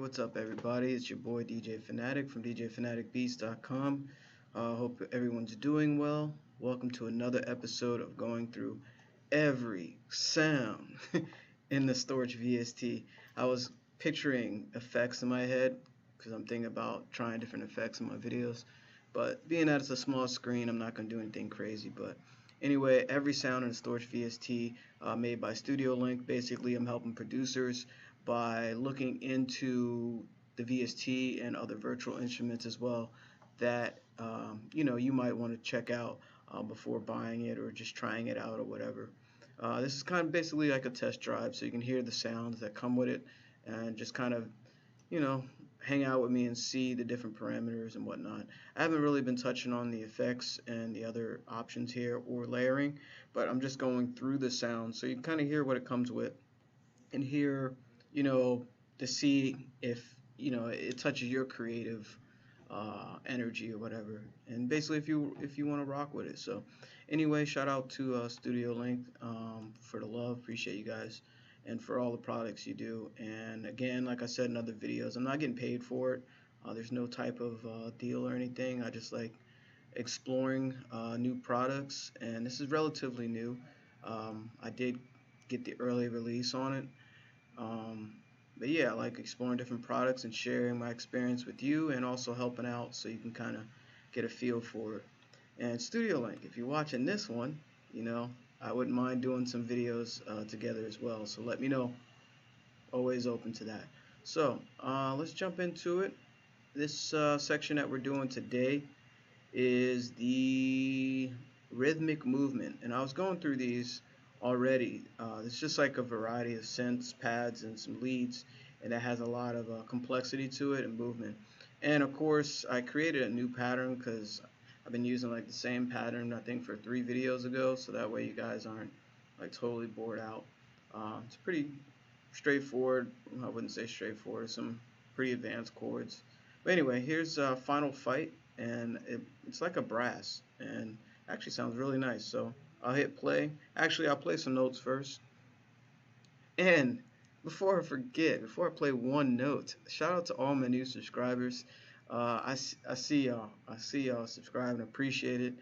what's up, everybody? It's your boy DJ Phanatic from DJ Phanatic Beats.com. Hope everyone's doing well. Welcome to another episode of going through every sound in the Storch VST. I was picturing effects in my head because I'm thinking about trying different effects in my videos. But being that it's a small screen, I'm not going to do anything crazy. But anyway, every sound in the Storch VST made by Studio Link. Basically, I'm helping producers by looking into the VST and other virtual instruments as well that you might want to check out before buying it or just trying it out or whatever. This is kind of basically like a test drive, so you can hear the sounds that come with it and just kind of hang out with me and see the different parameters and whatnot. I haven't really been touching on the effects and the other options here or layering, but I'm just going through the sounds so you can kind of hear what it comes with and hear to see if it touches your creative energy or whatever, and basically if you want to rock with it. So anyway, shout out to Studio Link for the love. Appreciate you guys and for all the products you do. And again, like I said in other videos, I'm not getting paid for it. There's no type of deal or anything. I just like exploring new products, and this is relatively new. I did get the early release on it. But yeah, I like exploring different products and sharing my experience with you, and also helping out so you can kind of get a feel for it. And Studio Link, if you're watching this one, I wouldn't mind doing some videos together as well. So let me know. Always open to that. So let's jump into it. This section that we're doing today is the rhythmic movement, and I was going through these already. It's just like a variety of synths, pads, and some leads, and it has a lot of complexity to it and movement. And of course, I created a new pattern because I've been using like the same pattern I think for 3 videos ago, so that way you guys aren't like totally bored out. It's pretty straightforward. I wouldn't say straightforward. Some pretty advanced chords. But anyway, here's Final Fight, and it's like a brass, and actually sounds really nice. So I'll hit play. Actually, I'll play some notes first. And before I forget, before I play one note, shout out to all my new subscribers. I see y'all. I see y'all subscribing. Appreciate it.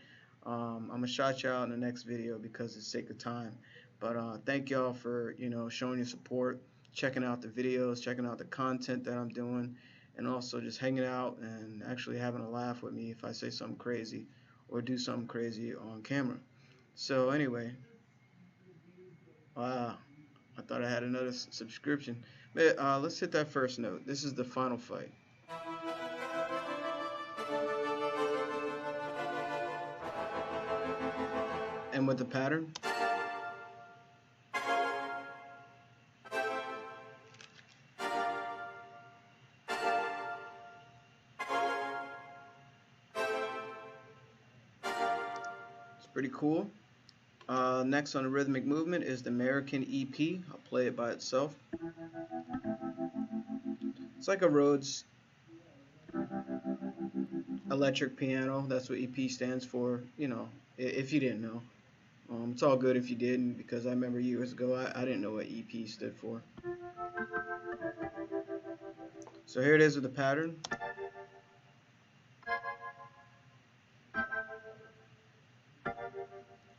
I'm gonna shout you out in the next video because it's sake of time. But thank y'all for showing your support, checking out the videos, checking out the content that I'm doing, and also just hanging out and actually having a laugh with me if I say something crazy or do something crazy on camera. So anyway, wow, I thought I had another subscription. But let's hit that first note. This is the Final Fight. And with the pattern, it's pretty cool. Next on the rhythmic movement is the American EP. I'll play it by itself. It's like a Rhodes electric piano. That's what EP stands for, if you didn't know. It's all good if you didn't, because I remember years ago I didn't know what EP stood for. So here it is with the pattern.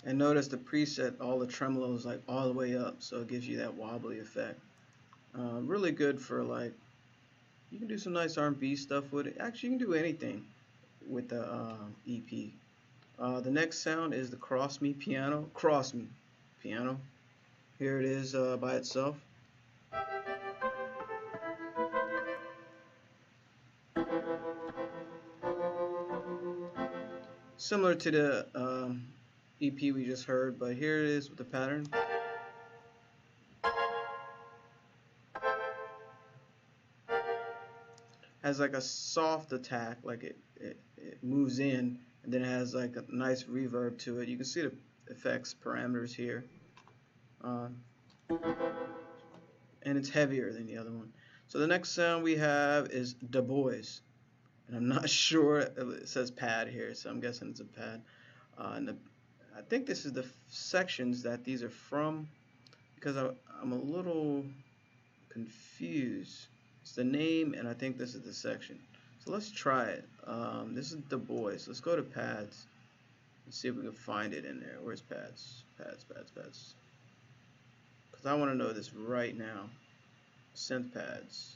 And notice the preset, all the tremolo is like all the way up, so it gives you that wobbly effect. Really good for like, you can do some nice R&B stuff with it. Actually, you can do anything with the EP. The next sound is the Cross Me piano. Cross Me piano. Here it is by itself. Similar to the EP we just heard, but here it is with the pattern. Has like a soft attack, like it moves in, and then it has like a nice reverb to it. You can see the effects parameters here, and it's heavier than the other one. So the next sound we have is Du Bois, and I'm not sure, it says pad here, so I'm guessing it's a pad. And I think this is the sections that these are from, because I'm a little confused. It's the name, and I think this is the section. So let's try it. This is the boys. Let's go to pads. Let's see if we can find it in there. Where's pads? Pads. Because I want to know this right now. Synth pads.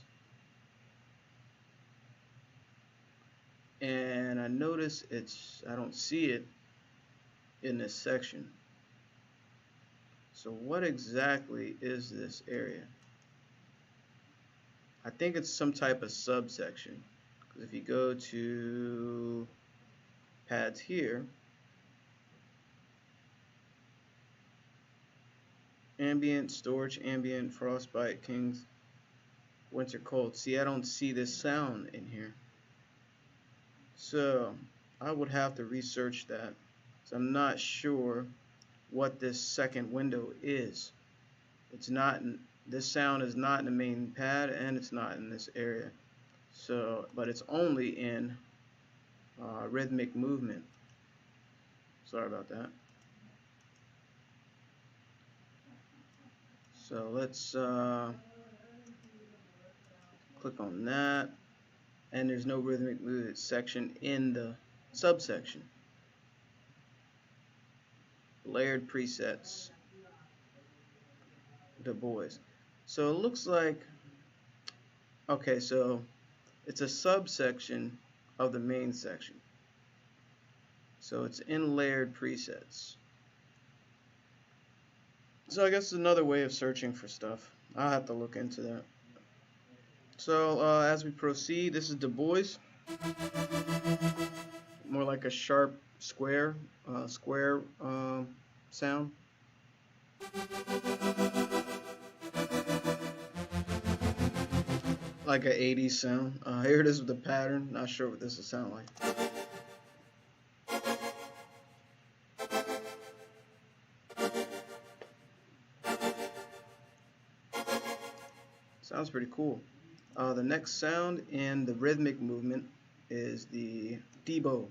And I notice I don't see it in this section. So what exactly is this area? I think it's some type of subsection. Because if you go to pads here, ambient, Storch, ambient, frostbite, kings, winter cold. See, I don't see this sound in here. So I would have to research that. So I'm not sure what this second window is. It's not in, this sound is not in the main pad, and it's not in this area. So, but it's only in rhythmic movement. Sorry about that. So let's click on that, and there's no rhythmic movement section in the subsection. Layered presets, the boys. So it looks like, okay, so it's a subsection of the main section. So it's in layered presets. So I guess it's another way of searching for stuff. I'll have to look into that. So as we proceed, this is the boys. More like a sharp square sound. Like an 80s sound. Here it is with the pattern. Not sure what this will sound like. Sounds pretty cool. The next sound in the rhythmic movement is the Debo.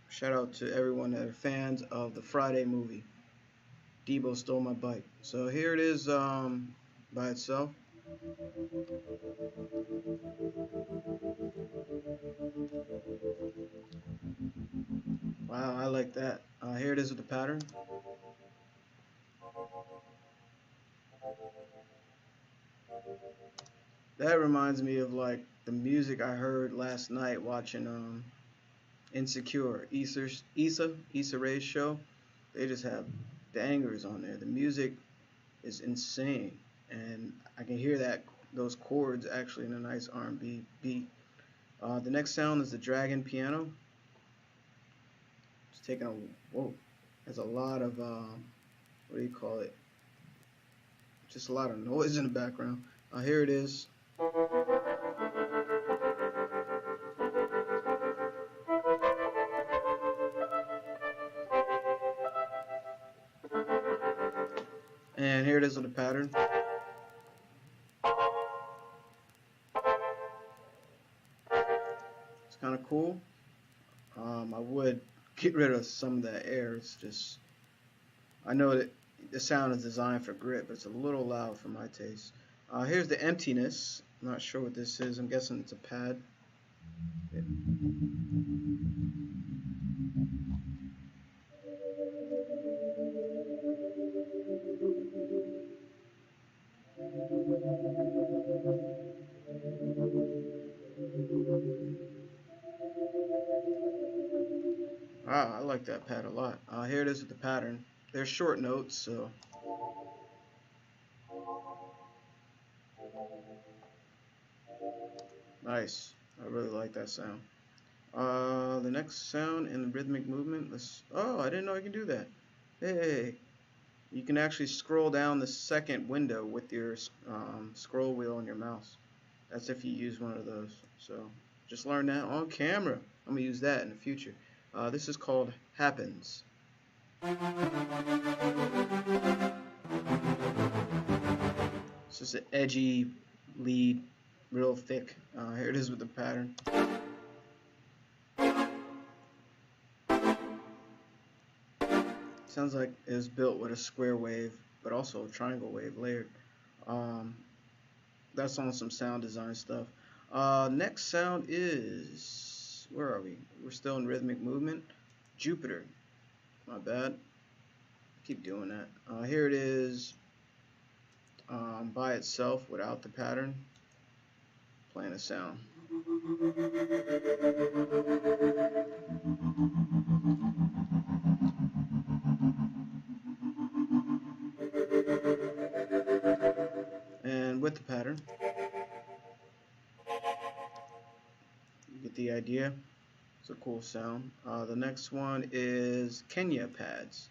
Shout out to everyone that are fans of the Friday movie. Debo Stole My Bike. So here it is by itself. Wow, I like that. Here it is with the pattern. That reminds me of like the music I heard last night watching Insecure, Issa Rae's show. They just have bangers on there. The music is insane, and I can hear those chords actually in a nice R&B beat. The next sound is the Dragon piano. It's taking a whoa. There's a lot of what do you call it? Just a lot of noise in the background. Here it is. And here it is with the pattern. It's kind of cool. I would get rid of some of that air. It's just, I know that the sound is designed for grip, but it's a little loud for my taste. Here's the emptiness. I'm not sure what this is. I'm guessing it's a pad. I like that pad a lot. Here it is with the pattern. They're short notes, so nice. I really like that sound. The next sound in the rhythmic movement. Oh, I didn't know I can do that. Hey, you can actually scroll down the second window with your scroll wheel on your mouse. That's if you use one of those. So just learn that on camera. I'm gonna use that in the future. This is called Happens. It's just an edgy lead, real thick. Here it is with the pattern. Sounds like it was built with a square wave, but also a triangle wave layered. that's on some sound design stuff. Next sound is, where are we? We're still in rhythmic movement. Jupiter. My bad. Keep doing that. Here it is, by itself without the pattern. Playing a sound. And with the pattern, you get the idea. It's a cool sound. The next one is Kenya pads.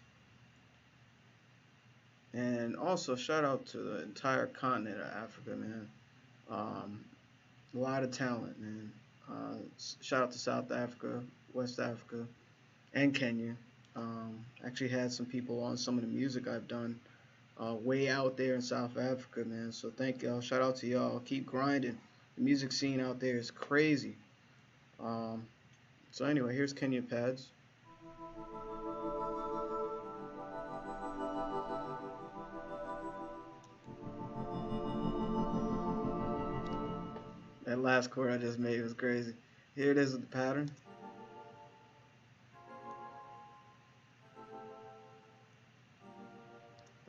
And also shout out to the entire continent of Africa, man. A lot of talent, man. Shout out to South Africa, West Africa, and Kenya. Actually had some people on some of the music I've done way out there in South Africa, man. So thank y'all. Shout out to y'all. Keep grinding. The music scene out there is crazy. So anyway, here's Kenya pads. That last chord I just made was crazy. Here it is with the pattern.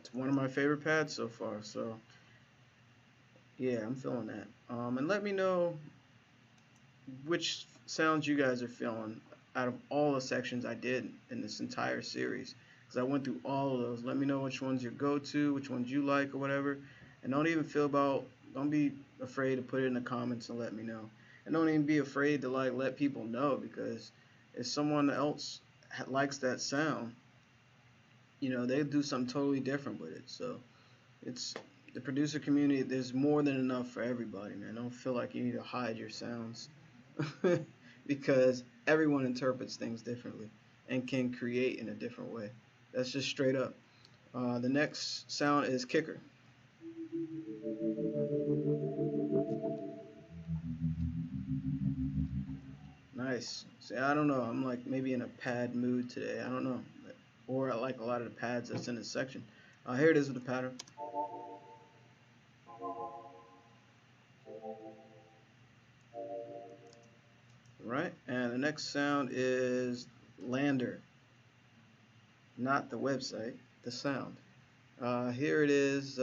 It's one of my favorite pads so far. So yeah, I'm feeling that. And let me know which sounds you guys are feeling out of all the sections I did in this entire series, because I went through all of those. Let me know which ones your go-to, which ones you like or whatever. And don't be afraid to put it in the comments and let me know. And don't even be afraid to let people know, because if someone else likes that sound, they do something totally different with it. So it's the producer community. There's more than enough for everybody, man. Don't feel like you need to hide your sounds because everyone interprets things differently and can create in a different way. That's just straight up. The next sound is kicker. Nice. See, I don't know. I'm like maybe in a pad mood today. I don't know. Or I like a lot of the pads that's in this section. Here it is with the pattern. Right, and the next sound is Lander. Not the website, the sound. Here it is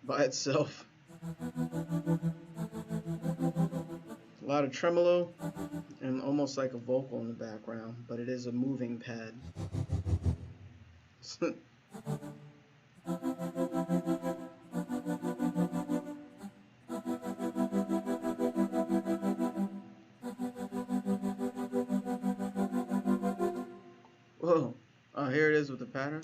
by itself. A lot of tremolo and almost like a vocal in the background, but it is a moving pad. Whoa, here it is with the pattern.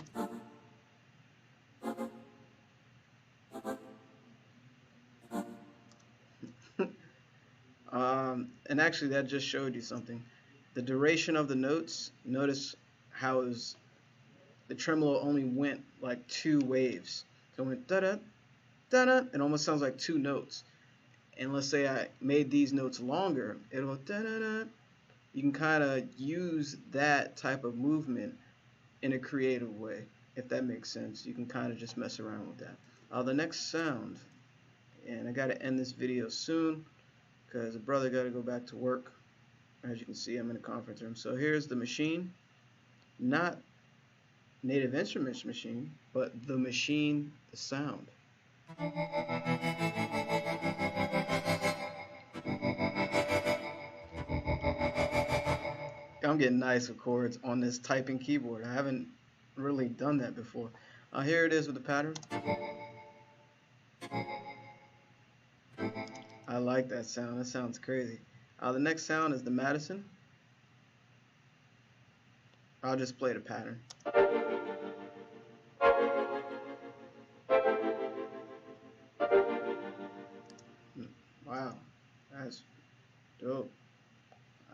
And actually that just showed you something. The duration of the notes, notice how the tremolo only went like 2 waves. So it went da-da, da-da. It almost sounds like 2 notes. And let's say I made these notes longer, it'll da-da-da. You can kind of use that type of movement in a creative way, if that makes sense. You can kind of just mess around with that. The next sound, and I got to end this video soon because the brother got to go back to work. As you can see, I'm in a conference room. So here's the machine, not Native Instruments machine, but the machine, the sound. I'm getting nice with chords on this typing keyboard. I haven't really done that before. Here it is with the pattern. I like that sound. That sounds crazy. The next sound is the Madison. I'll just play the pattern. Wow, that's dope.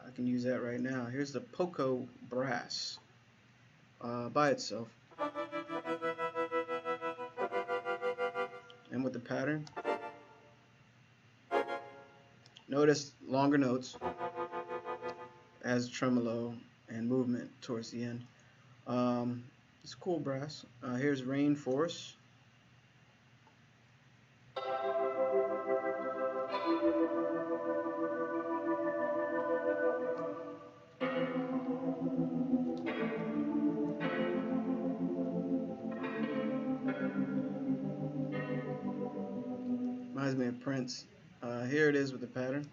I can use that right now. Here's the Poco brass by itself. And with the pattern, notice longer notes, has tremolo and movement towards the end. It's cool brass. Here's Rainforest. reminds me of Prince. Here it is with the pattern.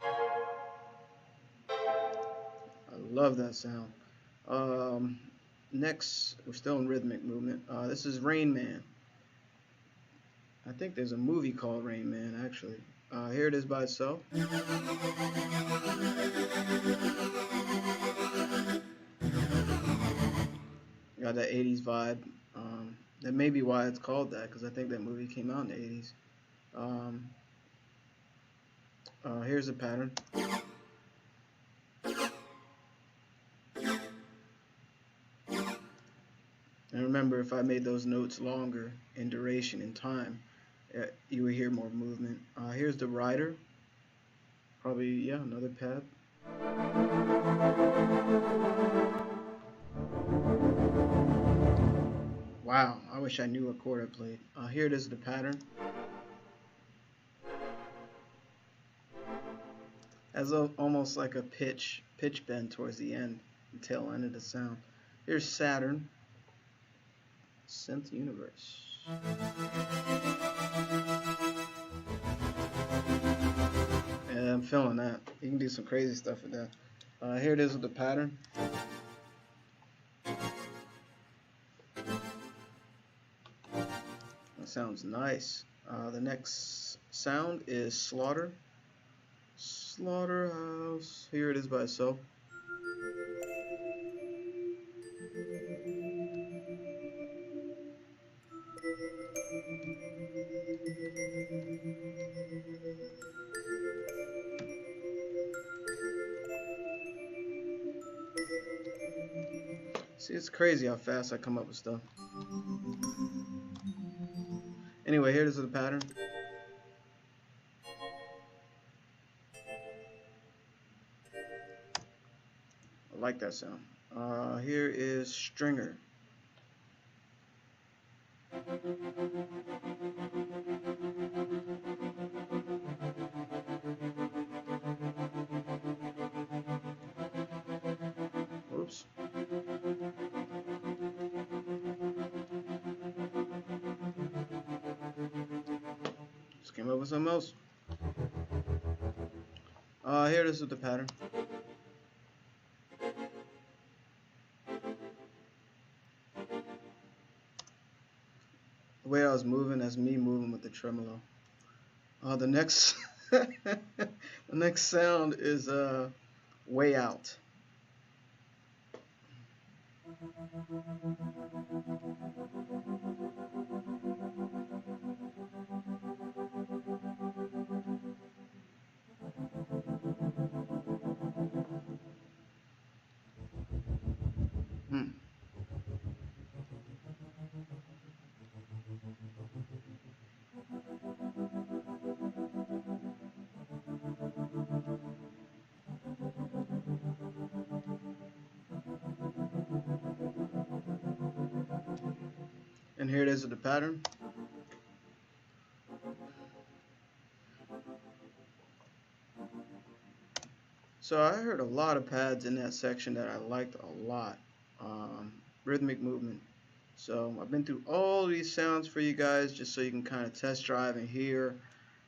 I love that sound. Next, we're still in rhythmic movement. This is Rain Man. I think there's a movie called Rain Man, actually. Here it is by itself. Got that 80s vibe. That may be why it's called that, because I think that movie came out in the 80s. Here's a pattern. And remember, if I made those notes longer in duration and time, you would hear more movement. Here's the rider. Probably, yeah, another pad. Wow, I wish I knew what chord I played. Here it is, the pattern. As almost like a pitch bend towards the end, the tail end of the sound. Here's Saturn, Synth Universe. Yeah, I'm feeling that. You can do some crazy stuff with that. Here it is with the pattern. That sounds nice. The next sound is Slaughter. Slaughterhouse. Here it is by itself. See, it's crazy how fast I come up with stuff. Anyway, here it is with the pattern. I like that sound. Here is Stringer. Whoops. Just came up with something else. Here it is with the pattern. The way I was moving, that's me moving with the tremolo. The next the next sound is Way Out. And here it is with the pattern. So I heard a lot of pads in that section that I liked a lot. Rhythmic movement. So I've been through all these sounds for you guys just so you can kind of test drive and hear,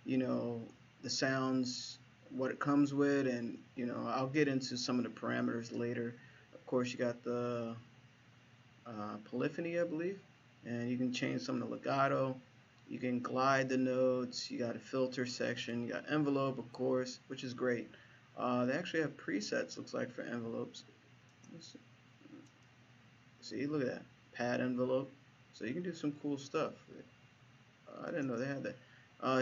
you know, the sounds, what it comes with, and you know, I'll get into some of the parameters later. Of course, you got the polyphony, I believe, and you can change some of the legato. You can glide the notes. You got a filter section. You got envelope, of course, which is great. They actually have presets, looks like, for envelopes. See, look at that. Pad envelope. So you can do some cool stuff. I didn't know they had that.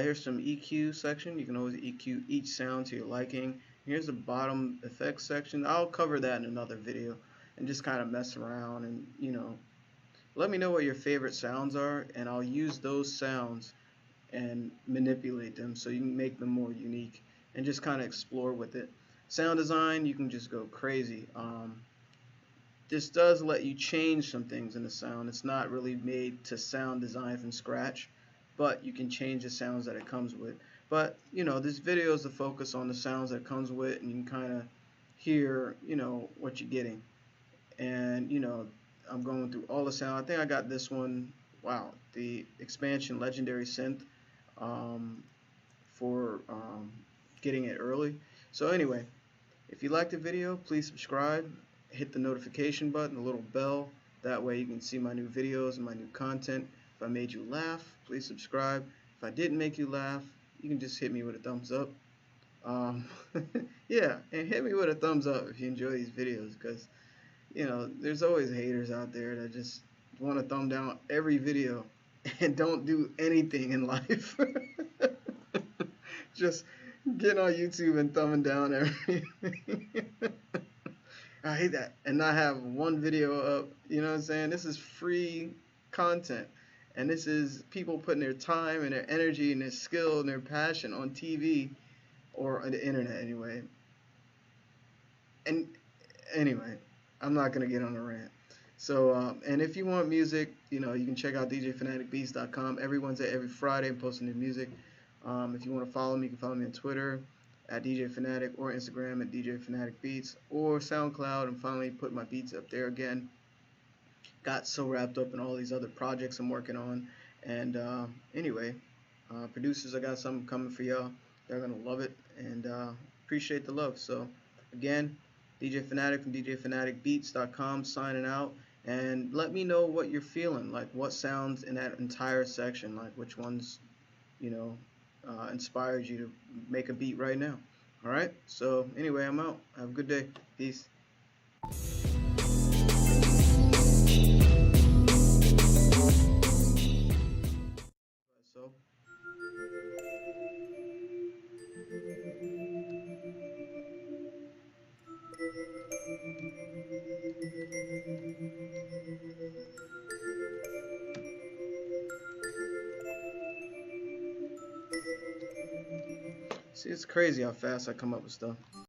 Here's some EQ section. You can always EQ each sound to your liking. Here's the bottom effects section. I'll cover that in another video and just kind of mess around and, you know, let me know what your favorite sounds are, and I'll use those sounds and manipulate them so you can make them more unique and just kind of explore with it. Sound design, you can just go crazy. This does let you change some things in the sound. It's not really made to sound design from scratch, but you can change the sounds that it comes with. But, you know, this video is to focus on the sounds that it comes with, and you can kind of hear, you know, what you're getting. And, you know, I'm going through all the sound. I think I got this one. Wow, the expansion Legendary Synth. um, for getting it early. So anyway, if you liked the video, please subscribe, hit the notification button, the little bell. That way you can see my new videos and my new content. If I made you laugh, please subscribe. If I didn't make you laugh, you can just hit me with a thumbs up. Um, yeah, and hit me with a thumbs up if you enjoy these videos, because there's always haters out there that just want to thumb down every video and don't do anything in life. Just getting on YouTube and thumbing down everything. I hate that. And not have one video up. You know what I'm saying? This is free content. And this is people putting their time and their energy and their skill and their passion on TV or on the internet anyway. And anyway, I'm not going to get on a rant. So, and if you want music, you can check out DJPhanaticBeats.com. Every Wednesday, every Friday, I'm posting new music. If you want to follow me, you can follow me on Twitter at DJ Phanatic, or Instagram at DJ Phanatic Beats, or SoundCloud. And finally put my beats up there again. Got so wrapped up in all these other projects I'm working on. And anyway, producers, I got something coming for y'all. They're going to love it, and appreciate the love. So, again, DJ Phanatic from DJPhanaticBeats.com signing out. And let me know what you're feeling, like what sounds in that entire section, like which ones, inspired you to make a beat right now. All right. So anyway, I'm out. Have a good day. Peace. So. See, it's crazy how fast I come up with stuff.